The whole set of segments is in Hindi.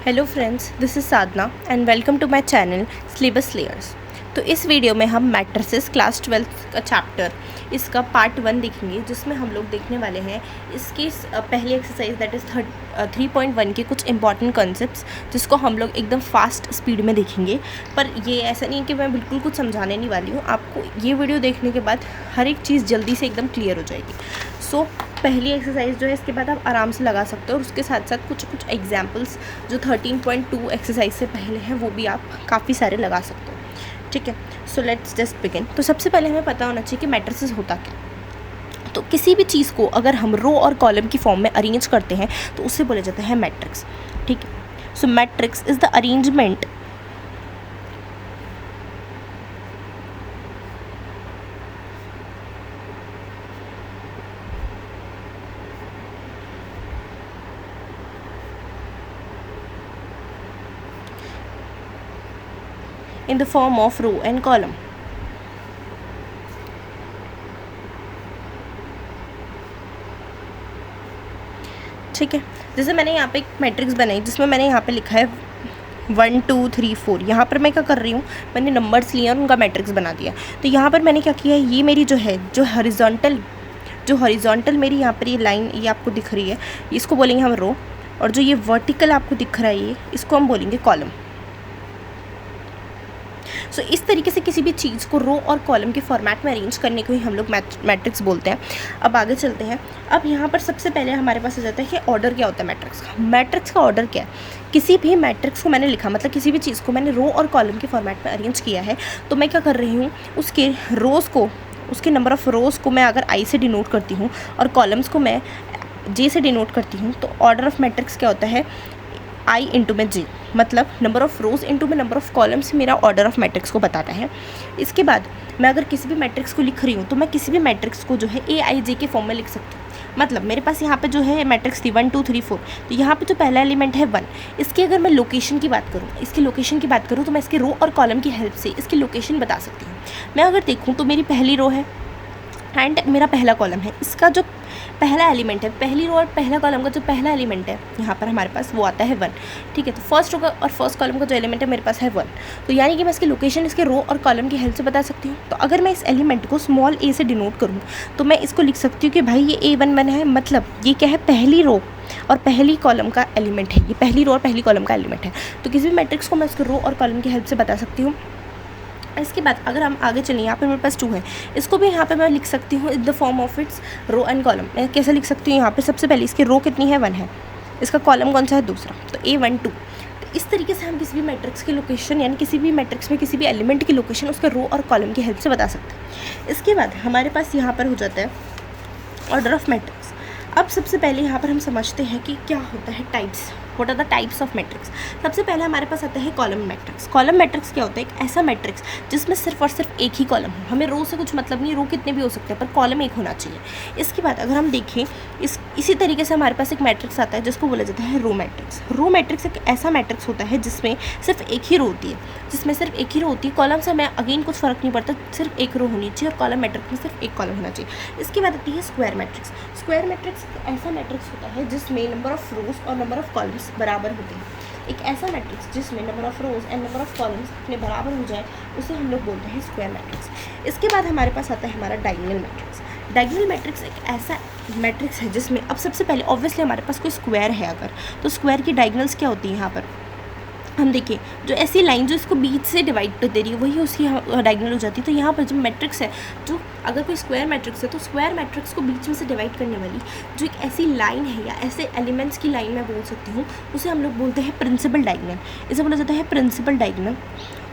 Hello friends, this is Sadhana and welcome to my channel syllabus layers. तो इस वीडियो में हम मैट्रिसेस क्लास 12 का चैप्टर इसका पार्ट 1 देखेंगे, जिसमें हम लोग देखने वाले हैं इसके पहली एक्सरसाइज दैट इज़ 3.1 के कुछ इंपॉर्टेंट कॉन्सेप्ट्स, जिसको हम लोग एकदम फास्ट स्पीड में देखेंगे। पर ये ऐसा नहीं है कि मैं बिल्कुल कुछ समझाने नहीं वाली हूँ, आपको ये वीडियो देखने के बाद हर एक चीज़ जल्दी से एकदम क्लियर हो जाएगी। सो पहली एक्सरसाइज जो है इसके बाद आप आराम से लगा सकते हो, और उसके साथ साथ कुछ एग्जाम्पल्स जो 13.2 एक्सरसाइज से पहले हैं वो भी आप काफ़ी सारे लगा सकते हो। ठीक है, सो लेट्स जस्ट बिगिन। तो सबसे पहले हमें पता होना चाहिए कि मैट्रिसेस होता क्या। तो किसी भी चीज़ को अगर हम रो और कॉलम की फॉर्म में अरेंज करते हैं तो उससे बोला जाता है मैट्रिक्स। ठीक है, so matrix is the arrangement in the form of row and column. ठीक है, जैसे मैंने यहाँ पे एक मैट्रिक्स बनाई जिसमें मैंने यहाँ पे लिखा है 1 2 3 4। यहाँ पर मैं क्या कर रही हूँ, मैंने नंबर्स लिए और उनका मैट्रिक्स बना दिया। तो यहाँ पर मैंने क्या किया है, ये मेरी जो है जो हॉरिजॉन्टल मेरी यहाँ पर ये लाइन ये आपको दिख रही है, इसको बोलेंगे हम रो, और जो ये वर्टिकल आपको दिख रहा है ये इसको हम बोलेंगे कॉलम। सो इस तरीके से किसी भी चीज़ को रो और कॉलम के फॉर्मेट में अरेंज करने को ही हम लोग मैट्रिक्स बोलते हैं। अब आगे चलते हैं। अब यहाँ पर सबसे पहले हमारे पास आ जाता है कि ऑर्डर क्या होता है मैट्रिक्स का। मैट्रिक्स का ऑर्डर क्या है, किसी भी मैट्रिक्स को मैंने लिखा, मतलब किसी भी चीज़ को मैंने रो और कॉलम के फॉर्मेट में अरेंज किया है, तो मैं क्या कर रही हूँ, उसके रोज़ को, उसके नंबर ऑफ़ रोज़ को मैं अगर आई से डिनोट करती हूँ और कॉलम्स को मैं जे से डिनोट करती हूँ, तो ऑर्डर ऑफ मैट्रिक्स क्या होता है, आई इंटू में जे, मतलब नंबर ऑफ़ रोज़ इंटू में नंबर ऑफ़ कॉलम्स मेरा ऑर्डर ऑफ मैट्रिक्स को बताता है। इसके बाद मैं अगर किसी भी मैट्रिक्स को लिख रही हूँ तो मैं किसी भी मैट्रिक्स को जो है ए आई जे के फॉर्म में लिख सकती हूँ। मतलब मेरे पास यहाँ पे जो है मैट्रिक्स थी 1 2 3 4, तो यहाँ पे जो पहला एलिमेंट है 1, इसकी अगर मैं लोकेशन की बात करूँ तो मैं इसके रो और कॉलम की हेल्प से इसकी लोकेशन बता सकती हूँ। मैं अगर देखूँ तो मेरी पहली रो है एंड मेरा पहला कॉलम है, इसका जो पहला एलिमेंट है, पहली रो और पहला कॉलम का जो पहला एलिमेंट है यहाँ पर हमारे पास वो आता है 1। ठीक है, तो फर्स्ट रो का और फर्स्ट कॉलम का जो एलिमेंट है मेरे पास है 1, तो यानी कि मैं इसकी लोकेशन इसके रो और कॉलम की हेल्प से बता सकती हूँ। तो अगर मैं इस एलिमेंट को स्मॉल ए से डिनोट करूँ तो मैं इसको लिख सकती हूँ कि भाई ये A11 है, मतलब ये क्या है, पहली रो और पहली कॉलम का एलिमेंट है, ये पहली रो और पहली कॉलम का एलिमेंट है। तो किसी भी मैट्रिक्स को मैं उसके रो और कॉलम की हेल्प से बता सकती हूँ। इसके बाद अगर हम आगे चलें, यहाँ पे मेरे पास 2 है, इसको भी यहाँ पे मैं लिख सकती हूँ in the form of its row and column. मैं कैसे लिख सकती हूँ, यहाँ पे सबसे पहले इसकी रो कितनी है, 1 है, इसका कॉलम कौन सा है, दूसरा, तो A1 2। तो इस तरीके से हम किसी भी मैट्रिक्स की लोकेशन, यानी किसी भी मैट्रिक्स में किसी भी एलिमेंट की लोकेशन उसके रो और कॉलम की हेल्प से बता सकते हैं। इसके बाद हमारे पास यहाँ पर हो जाता है ऑर्डर ऑफ मैट्रिक्स। अब सबसे पहले यहाँ पर हम समझते हैं कि क्या होता है types, what are the types of matrix. सबसे पहले हमारे पास आता है कॉलम मैट्रिक्स। कॉलम मैट्रिक्स क्या होता है, एक ऐसा मैट्रिक्स जिसमें सिर्फ और सिर्फ एक ही कॉलम हो। हमें रो से कुछ मतलब नहीं, रो कितने भी हो सकते हैं पर कॉलम एक होना चाहिए। इसके बाद अगर हम देखें इसी तरीके से हमारे पास एक मैट्रिक्स आता है जिसको बोला जाता है रो मैट्रिक्स। रो मैट्रिक्स एक ऐसा मैट्रिक्स होता है जिसमें सिर्फ एक ही रो होती है, कॉलम से हमें अगेन कुछ फ़र्क नहीं पड़ता, सिर्फ एक रो होनी चाहिए और कॉलम मैट्रिक्स में सिर्फ एक कॉलम होना चाहिए। इसके बाद आती है स्क्वायर मैट्रिक्स। स्क्वायर मैट्रिक्स ऐसा मैट्रिक्स होता है जिसमें नंबर ऑफ़ रोज़ और नंबर ऑफ़ कॉलम्स बराबर होते हैं। एक ऐसा मैट्रिक्स जिसमें number of rows and number of columns अपने बराबर हो जाए उसे हम लोग बोलते हैं स्क्वायर मैट्रिक्स। इसके बाद हमारे पास आता है हमारा डायगोनल मैट्रिक्स। डायगोनल मैट्रिक्स एक ऐसा मैट्रिक्स है जिसमें, अब सबसे पहले ऑब्वियसली हमारे पास कोई स्क्वायर है अगर, तो स्क्वायर की डायगोनल्स क्या होती है, यहाँ पर हम देखें जो ऐसी लाइन जो इसको बीच से डिवाइड कर दे रही है वही उसकी डायगोनल हो जाती है। तो यहाँ पर जो मैट्रिक्स है, जो अगर कोई स्क्वायर मैट्रिक्स है तो स्क्वायर मैट्रिक्स को बीच में से डिवाइड करने वाली जो एक ऐसी लाइन है या ऐसे एलिमेंट्स की लाइन मैं बोल सकती हूँ, उसे हम लोग बोलते हैं प्रिंसिपल डायगोनल। इसे बोला जाता है प्रिंसिपल डायगोनल।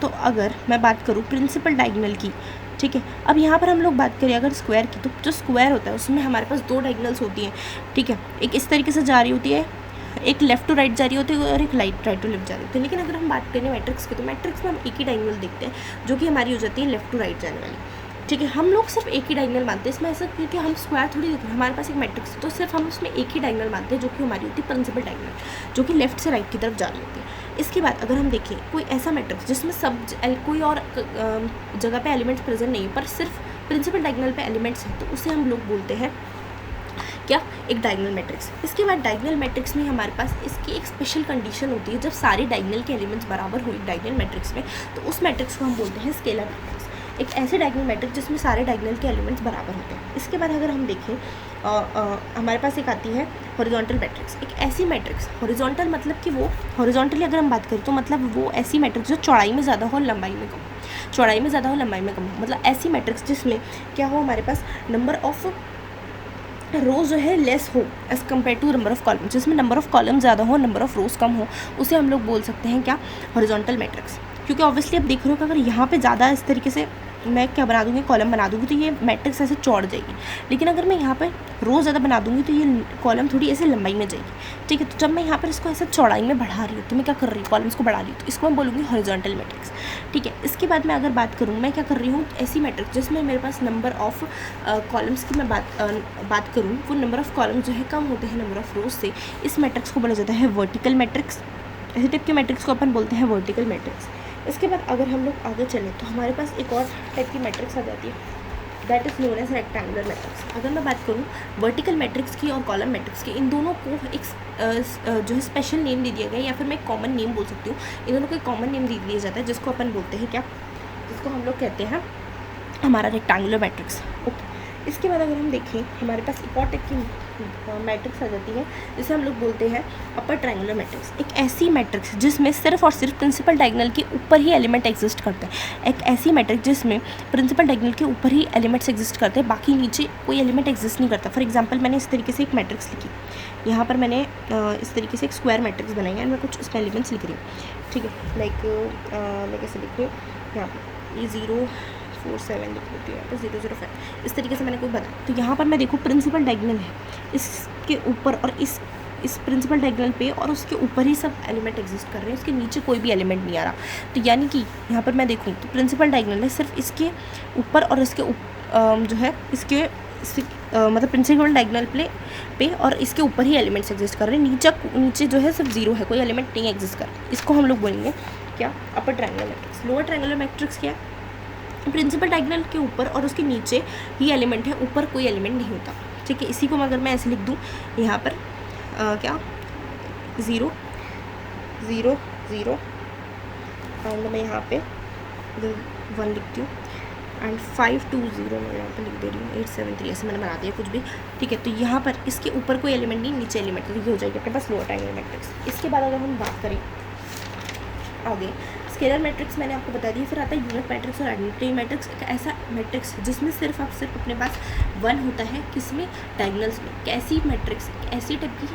तो अगर मैं बात करूँ प्रिंसिपल डायगोनल की, ठीक है, अब यहाँ पर हम लोग बात करें अगर स्क्वायर की, तो जो स्क्वायर होता है उसमें हमारे पास 2 डायगोनल्स होती हैं। ठीक है, एक इस तरीके से जा रही होती है, एक लेफ़्ट टू राइट जा रही होती है और एक राइट टू लेफ्ट जा रही होती है। लेकिन अगर हम बात करें मैट्रिक्स की, तो मैट्रिक्स में हम एक ही डायगोनल देखते हैं जो कि हमारी हो जाती है लेफ़्ट टू राइट जाने वाली। ठीक है, हम लोग सिर्फ एक ही डायगोनल मानते हैं इसमें, ऐसा क्योंकि हम स्क्वायर थोड़ी देख रहे हैं, हमारे पास एक मैट्रिक्स है तो सिर्फ हम उसमें एक ही डायगोनल मानते हैं जो कि हमारी होती है प्रिंसिपल डायगोनल, जो कि लेफ्ट से राइट की तरफ जा रही होती है। इसके बाद अगर हम देखें कोई ऐसा मैट्रिक्स जिसमें कोई और जगह पे एलिमेंट्स प्रेजेंट नहीं है पर सिर्फ प्रिंसिपल डायगोनल पे एलिमेंट्स हैं, तो उसे हम लोग बोलते हैं क्या, एक डायगोनल मैट्रिक्स। इसके बाद डायगोनल मैट्रिक्स में हमारे पास इसकी एक स्पेशल कंडीशन होती है, जब सारे डायगोनल के एलिमेंट्स बराबर हो डायगोनल मैट्रिक्स में, तो उस मैट्रिक्स को हम बोलते हैं स्केलर मैट्रिक्स। एक ऐसे डायगोनल मैट्रिक्स जिसमें सारे डायगोनल के एलिमेंट्स बराबर होते हैं। इसके बाद अगर हम देखें हमारे पास एक आती है हॉरिजॉन्टल मैट्रिक्स। एक ऐसी मैट्रिक्स, हॉरिजॉन्टल मतलब कि वो हॉरिजॉन्टली अगर हम बात करें तो मतलब वो ऐसी मैट्रिक्स जो चौड़ाई में ज़्यादा हो और लंबाई में कम, चौड़ाई में ज़्यादा हो लंबाई में कम हो, मतलब ऐसी मैट्रिक्स जिसमें क्या हो, हमारे पास नंबर ऑफ रोज़ जो है लेस हो as compare to number of column, जिसमें नंबर ऑफ कॉलम ज़्यादा हो, नंबर ऑफ रोज़ कम हो, उसे हम लोग बोल सकते हैं क्या, हॉरिजॉन्टल मैट्रिक्स। क्योंकि ऑब्वियसली आप देख रहे हो कि अगर यहाँ पे ज़्यादा इस तरीके से मैं क्या बना दूँगी, कॉलम बना दूँगी, तो ये मैट्रिक्स ऐसे चौड़ जाएगी। लेकिन अगर मैं यहाँ पर रो ज़्यादा बना दूँगी तो ये कॉलम थोड़ी ऐसे लंबाई में जाएगी, ठीक है। तो जब मैं यहाँ पर इसको ऐसे चौड़ाई में बढ़ा रही हूँ तो मैं क्या कर रही हूँ, कॉलम्स को बढ़ा रही हूँ, तो इसको मैं बोलूँगी हॉरिजॉन्टल मैट्रिक्स, ठीक है। इसके बाद मैं अगर बात करूँ, मैं क्या कर रही हूँ, ऐसी मैट्रिक्स जिसमें मेरे पास नंबर ऑफ कॉलम्स की मैं बात करूँ, वो नंबर ऑफ कॉलम जो है कम होते हैं नंबर ऑफ रोज से, इस मैट्रिक्स को बोला जाता है वर्टिकल मैट्रिक्स। ऐसे टाइप के मैट्रिक्स को अपन बोलते हैं वर्टिकल मैट्रिक्स। इसके बाद अगर हम लोग आगे चलें तो हमारे पास एक और टाइप की मैट्रिक्स आ जाती है, that is known as rectangular matrix. अगर मैं बात करूँ वर्टिकल मैट्रिक्स की और कॉलम मैट्रिक्स की, इन दोनों को एक जो है स्पेशल नेम दे दिया गया, या फिर मैं कॉमन नेम बोल सकती हूँ। इन दोनों को एक कॉमन नेम दे दिया जाता है जिसको अपन बोलते हैं क्या, जिसको हम लोग कहते हैं हमारा रेक्टेंगुलर मैट्रिक्स, ओके। इसके बाद अगर हम देखें हमारे पास एक और टाइप की मैट्रिक्स आ जाती है जिसे हम लोग बोलते हैं अपर ट्रायंगुलर मैट्रिक्स। एक ऐसी मैट्रिक्स जिसमें सिर्फ और सिर्फ प्रिंसिपल डायगोनल के ऊपर ही एलिमेंट एग्जिस्ट करते हैं। एक ऐसी मैट्रिक्स जिसमें प्रिंसिपल डायगोनल के ऊपर ही एलिमेंट्स एग्जिस्ट करते हैं, बाकी नीचे कोई एलिमेंट एग्जिस्ट नहीं करता। फॉर एग्जांपल मैंने इस तरीके से एक मैट्रिक्स लिखी, यहाँ पर मैंने इस तरीके से एक स्क्वायर मैट्रिक्स बनाई है, मैं कुछ इसमें एलिमेंट्स लिख रही हूँ, ठीक है। लाइक मैं कैसे लिख रही हूँ, यहाँ पर ये 0 4 7 लिख लेती हूँ, यहाँ पर 0 0 5, इस तरीके से मैंने कोई बनाया। तो यहाँ पर मैं देखूँ प्रिंसिपल डायगोनल है, इसके ऊपर और इस प्रिंसिपल डायगोनल पे और उसके ऊपर ही सब एलिमेंट एग्जिस्ट कर रहे हैं, उसके नीचे कोई भी एलिमेंट नहीं आ रहा। तो यानी कि यहाँ पर मैं देखूँ तो प्रिंसिपल डायगोनल है सिर्फ इसके ऊपर और इसके जो है इसके मतलब प्रिंसिपल डायगोनल पे और इसके ऊपर ही एलिमेंट्स एग्जिस्ट कर रहे हैं, नीचे जो है सिर्फ 0 है, कोई एलिमेंट नहीं एग्जिस्ट कर रहा। इसको हम लोग बोलेंगे क्या, upper triangular matrix. Lower triangular matrix क्या है, प्रिंसिपल डायगोनल के ऊपर और उसके नीचे ही एलिमेंट है, ऊपर कोई एलिमेंट नहीं होता, ठीक है। इसी को अगर मैं ऐसे लिख दूँ यहाँ पर क्या 0 0 0 एंड मैं यहाँ पे 1 लिखती हूँ एंड 5 2 0 मैं यहाँ पे लिख दे रही हूँ 8 7 3, ऐसे मैंने बना दिया कुछ भी, ठीक है। तो यहाँ पर इसके ऊपर कोई एलिमेंट नहीं, नीचे एलिमेंट, तो ये हो जाएगी अपने पास लोअर ट्रायंगुलर मैट्रिक्स। इसके बाद अगर हम बात करें आगे स्केलर मैट्रिक्स, मैंने आपको बता दी। फिर आता है यूनिट मैट्रिक्स और आइडेंटिटी मैट्रिक्स। एक ऐसा मैट्रिक्स जिसमें सिर्फ अपने पास 1 होता है, किसमें, डायगोनल्स में। कैसी मैट्रिक्स, ऐसी टाइप की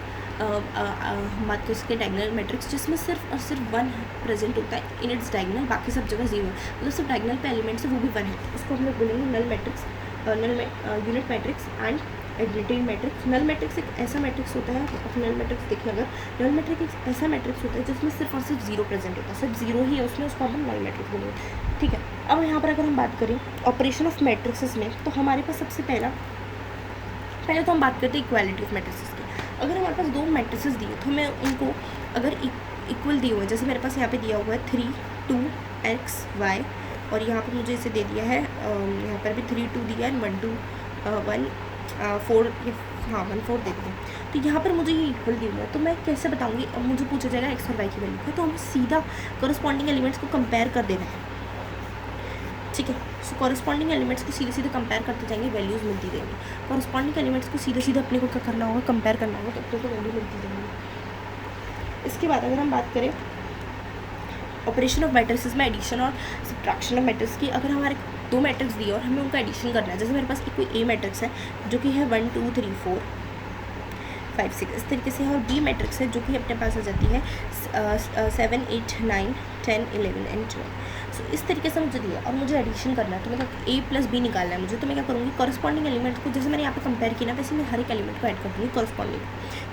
बात कर सकते हैं डायगोनल मैट्रिक्स जिसमें सिर्फ और सिर्फ 1 प्रेजेंट होता है इन इट्स डायगोनल, बाकी सब जगह 0 है, मतलब सिर्फ डायगोनल पे एलिमेंट्स है वो भी 1 है। उसको हम लोग बोलेंगे null matrix, unit matrix and identity matrix. Null matrix एक ऐसा मैट्रिक्स होता है, नल मैट्रिक्स देखिए अगर, नल मैट्रिक्स एक ऐसा मैट्रिक्स होता है जिसमें सिर्फ और सिर्फ 0 प्रेजेंट होता है, सिर्फ 0 ही है उसमें, उसको हम नल मैट्रिक्स बोलेंगे, ठीक है। अब यहाँ पर अगर हम बात करें ऑपरेशन ऑफ मैट्रिक्सेस में, तो हमारे पास सबसे पहले तो हम बात करते हैं इक्वालिटी ऑफ मैट्रिक्सेस की। अगर हमारे पास 2 मैट्रिसेस दिए तो हमें उनको अगर इक्वल दिए हुए हैं, जैसे मेरे पास यहाँ पे दिया हुआ है 3 2 x y, और यहाँ पर मुझे इसे दे दिया है, यहाँ पर भी 3 2 दिया है, 1 2 1 4, हाँ 1 4 दे दिया। तो यहाँ पर मुझे ये इक्वल दिया हुआ है, तो मैं कैसे बताऊँगी, अब मुझे पूछा जाएगा x और y की वैल्यू है, तो हम सीधा कॉरस्पॉन्डिंग एलिमेंट्स को कंपेयर कर देना है, ठीक है। सो कॉरस्पॉन्डिंग एलिमेंट्स को सीधे सीधे कंपेयर करते जाएंगे, वैल्यूज़ मिलती रहेंगी। कॉरस्पॉन्डिंग एलिमेंट्स को सीधे सीधे अपने को क्या करना होगा, कंपेयर करना होगा, तो अपने को वैल्यू मिलती रहेंगी। इसके बाद अगर हम बात करें ऑपरेशन ऑफ मैट्रिसेस में एडिशन और सब्ट्रैक्शन ऑफ मैट्रिक्स की, अगर हमारे 2 मैट्रिक्स दिए और हमें उनका एडिशन करना है, जैसे मेरे पास एक कोई ए मैट्रिक्स है जो कि है 1 2 3 4 5 6, इस तरीके से है, और बी मैट्रिक्स है जो कि अपने पास आ जाती है 7 8 9 10 11 एंड 12। सो इस तरीके से मुझे दिया और मुझे एडिशन करना है, तो मतलब ए प्लस बी निकालना है मुझे, तो मैं क्या करूँगी, कॉरस्पॉन्डिंग एलिमेंट को जैसे मैंने यहाँ पे कंपेयर किया ना, वैसे मैं हर एक एलिमेंट को ऐड कर दूँगी कॉरस्पॉन्डिंग।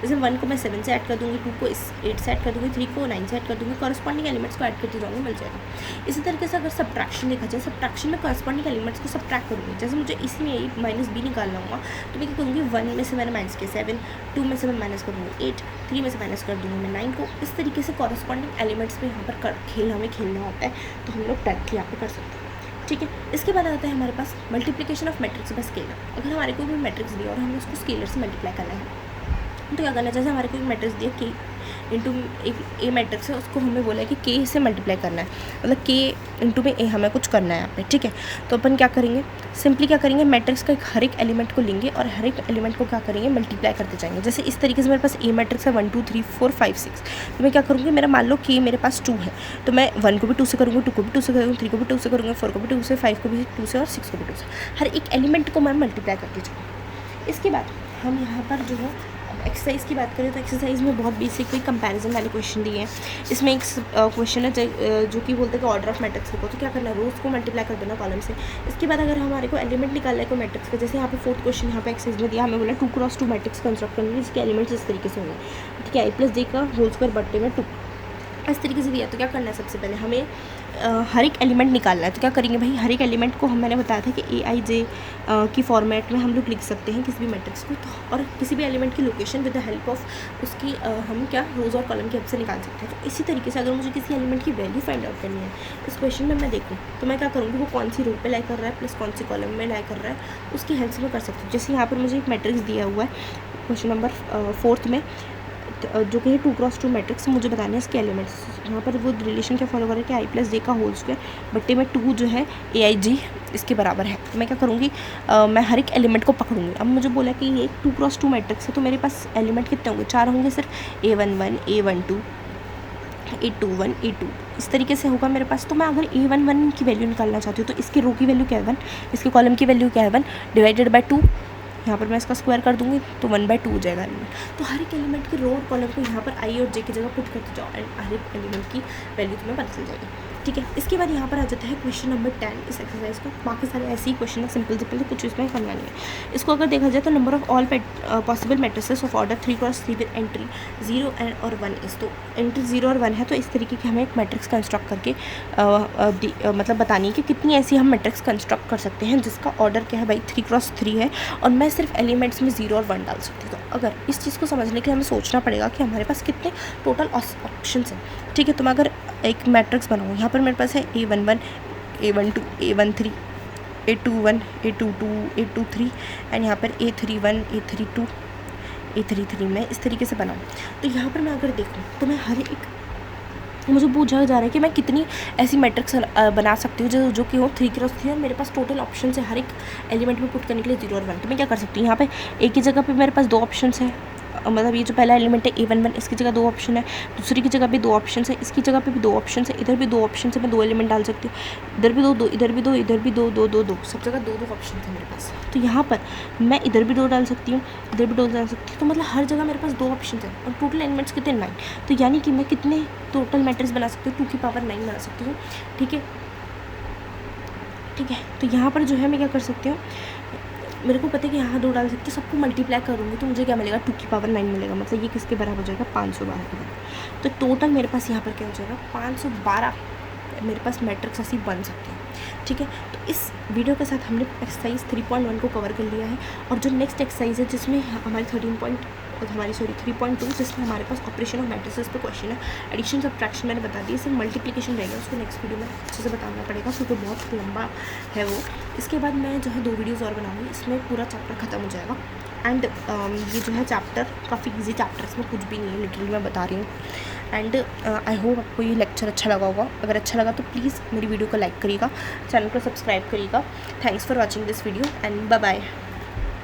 जैसे 1 को मैं 7 से ऐड कर दूँगी, 2 को 8 से ऐड कर दूँगी, 3 को 9 से ऐड कर दूँगी, कॉरस्पॉन्डिंग एलिमेंट्स को ऐड करती जाऊँगी, मिल जाएगा। इसी तरीके से अगर सब्ट्रैक्शन देखा जाए, सब्ट्रैक्शन में कॉरस्पॉन्डिंग एलिमेंट्स को सब्ट्रैक्ट करूँगी, जैसे मुझे इसी में a माइनस बी निकालना होगा, तो मैं क्या करूँगी, 1 में से मैंने माइनस किया 7, 2 में से मैं माइनस कर दूँगी 8, 3 में से माइनस कर दूँगी मैं 9 को। इस तरीके से कॉरस्पॉन्डिंग एलिमेंट्स में यहाँ पर खेल हमें खेलना होता है, तो हम लोग डायरेक्टली यहाँ पे कर सकते हैं, ठीक है। इसके बाद आता है हमारे पास multiplication of matrix by scalar. अगर हमारे को भी मैट्रिक्स दिया और हमें उसको स्केलर से मल्टीप्लाई करना है तो क्या करना है, जैसे हमारे को एक मैट्रिक्स दिया के इंटू एक ए मैट्रिक्स है, उसको हमें बोला है कि के से मल्टीप्लाई करना है, मतलब के इंटू में ए हमें कुछ करना है यहाँ पे, ठीक है। तो अपन क्या करेंगे, सिंपली क्या करेंगे, मैट्रिक्स का हर एक एलिमेंट को लेंगे और हर एक एलिमेंट को क्या करेंगे, मल्टीप्लाई करते जाएंगे। जैसे इस तरीके से मेरे पास ए मैट्रिक्स है 1 2 3 4 5 6, तो मैं क्या करूँगी, मेरा मान लो कि मेरे पास 2 है, तो मैं 1 को भी 2 से करूँगी, 2 को भी 2 से करूँगी, 3 को भी 2 से करूँगी, 4 को भी 2 से, 5 को भी 2 से और 6 को भी 2 से, हर एक एलिमेंट को मैं मल्टीप्लाई करती जाऊँगी। इसके बाद हम यहाँ पर जो है एक्सरसाइज की बात करें तो एक्सरसाइज में बहुत बेसिक कोई कंपैरिजन वाले क्वेश्चन दिए हैं। इसमें एक क्वेश्चन है जो कि बोलते हैं कि ऑर्डर ऑफ मैट्रिक्स लिखो, तो क्या करना है, रोज को मल्टीप्लाई कर देना कॉलम से। इसके बाद अगर हमारे को एलिमेंट निकालना है कोई मैट्रिक्स का, जैसे यहाँ पे फोर्थ क्वेश्चन यहाँ पे एक्सरसाइज में दिया, हमें बोला 2x2 मैट्रिक्स कंस्ट्रक्ट करनी है जिसके एलिमेंट्स इस तरीके से होंगे, ठीक है, i+j का होल स्क्वायर बट्टे में 2 इस तरीके से दिया। तो क्या करना है, सबसे पहले हमें हर एक एलिमेंट निकालना है। तो क्या करेंगे भाई, हर एक एलिमेंट को मैंने बताया था कि AIJ की फॉर्मेट में हम लोग लिख सकते हैं किसी भी मैट्रिक्स को, तो और किसी भी एलिमेंट की location with the help of उसकी हम क्या रोज़ और कॉलम की हेल्प से निकाल सकते हैं। तो इसी तरीके से अगर मुझे किसी एलिमेंट की वैल्यू फाइंड आउट करनी है इस क्वेश्चन में मैं देखूँ तो मैं क्या करूँगी, वो कौन सी रो पे लाई कर रहा है प्लस कौन सी कॉलम में लाई कर रहा है उसकी हेल्प से मैं कर सकती हूँ। जैसे यहाँ पर मुझे एक मैट्रिक्स दिया हुआ है क्वेश्चन नंबर 4 में, जो कि है 2x2 मैट्रिक्स, मुझे बताना है इसके एलिमेंट्स। यहाँ पर वो रिलेशन क्या फॉलो कर रहा है कि i+j का होल स्क्वायर बट्टे में 2 जो है AIJ इसके बराबर है। तो मैं क्या करूँगी, मैं हर एक एलिमेंट को पकड़ूंगी। अब मुझे बोला कि ये 2x2 मैट्रिक्स है, तो मेरे पास एलिमेंट कितने होंगे, 4 होंगे सिर्फ, A11 A12 A21 A2 इस तरीके से होगा मेरे पास। तो मैं अगर A11 की वैल्यू निकालना चाहती हूँ तो इसके रो की वैल्यू क्या है 1, इसके कॉलम की वैल्यू क्या है 1 डिवाइडेड बाई 2, यहाँ पर मैं इसका स्क्वायर कर दूँगी तो 1/2 हो जाएगा एलिमेंट। तो हर एक एलिमेंट के रो और कॉलम को यहाँ पर i और j की जगह पुट करते जाओ एंड हर एक एलिमेंट की वैल्यू तुम्हें पता चल जाएगी, ठीक है। इसके बाद यहाँ पर आ जाता है क्वेश्चन नंबर 10 इस एक्सरसाइज का। बाकी सारे ऐसे ही क्वेश्चन है, सिंपल तो कुछ इसमें करना नहीं है। इसको अगर देखा जाए तो number of all possible matrices of order 3x3 with entry 0 और 1 इस, तो एंट्री 0 और 1 है, तो इस तरीके की हमें एक मैट्रिक्स कंस्ट्रक्ट करके मतलब बतानी है कि कितनी ऐसी हम मैट्रिक्स कंस्ट्रक्ट कर सकते हैं जिसका ऑर्डर क्या है भाई 3x3 है और मैं सिर्फ एलिमेंट्स में 0 और 1 डाल सकती हूँ। तो अगर इस चीज़ को समझने के लिए हमें सोचना पड़ेगा कि हमारे पास कितने टोटल ऑप्शन हैं, ठीक है। तो मैं अगर एक मैट्रिक्स बनाऊँ, यहाँ पर मेरे पास है A11 A12 A13 A21 A22 A23 and यहाँ पर A31 A32 A33 मैं इस तरीके से बनाऊँ। तो यहाँ पर मैं अगर देखूँ तो मैं हर एक, मुझे पूछा जा रहा है कि मैं कितनी ऐसी मैट्रिक्स बना सकती हूँ जो कि हो 3x3 और मेरे पास टोटल ऑप्शन है हर एक एलिमेंट में पुट करने के लिए 0 और 1। तो मैं क्या कर सकती हूँ, यहाँ पे एक की जगह पे मेरे पास 2 ऑप्शन है, मतलब ये जो पहला एलिमेंट है A11 इसकी जगह 2 ऑप्शन है, दूसरी की जगह भी 2 ऑप्शन है, इसकी जगह पे भी 2 ऑप्शन है, इधर भी 2 ऑप्शन है, मैं 2 एलिमेंट डाल सकती हूँ, इधर भी 2 इधर भी 2 इधर भी 2 2 2 2 सब जगह 2 ऑप्शन है मेरे पास। तो यहाँ पर मैं इधर भी 2 डाल सकती हूँ, इधर भी 2 डाल सकती हूँ, तो मतलब हर जगह मेरे पास 2 ऑप्शन है और टोटल एलिमेंट्स कितने 9। तो यानी कि मैं कितने टोटल मैट्रिक्स बना सकती हूँ 2 की पावर 9 बना सकती हूँ, ठीक है, ठीक है। तो यहाँ पर जो है मैं क्या कर सकती हूँ, मेरे को पता है कि यहाँ 2 डाल सकती हूँ, सबको मल्टीप्लाई करूँगी तो मुझे क्या मिलेगा 2 की पावर 9 मिलेगा, मतलब ये किसके बराबर हो जाएगा 512 के बराबर। तो टोटल मेरे पास यहाँ पर क्या हो जाएगा 512 मेरे पास मैट्रिक्स ऐसी बन सकती है, ठीक है। तो इस वीडियो के साथ हमने एक्सरसाइज 3.1 को कवर कर लिया है और जो नेक्स्ट एक्सरसाइज है जिसमें हमारी 3.2 जिसमें हमारे पास ऑपरेशन ऑफ मैट्रिसेस पे क्वेश्चन है, एडिशन सब्ट्रैक्शन मैंने बता दी, सिर्फ मल्टीप्लिकेशन रहेगा, उसको नेक्स्ट वीडियो में अच्छे से बताना पड़ेगा क्योंकि बहुत लंबा है वो। इसके बाद मैं जो है 2 वीडियोज़ और बनाऊँगी, इसमें पूरा चैप्टर ख़त्म हो जाएगा एंड ये जो है चैप्टर काफ़ी ईजी चैप्टर, इसमें कुछ भी नहीं है, लिटरली मैं बता रही हूँ। एंड आई होप आपको ये लेक्चर अच्छा लगा होगा। अगर अच्छा लगा तो प्लीज़ मेरी वीडियो को लाइक करिएगा, चैनल को सब्सक्राइब करिएगा। Thanks for watching this video and bye bye.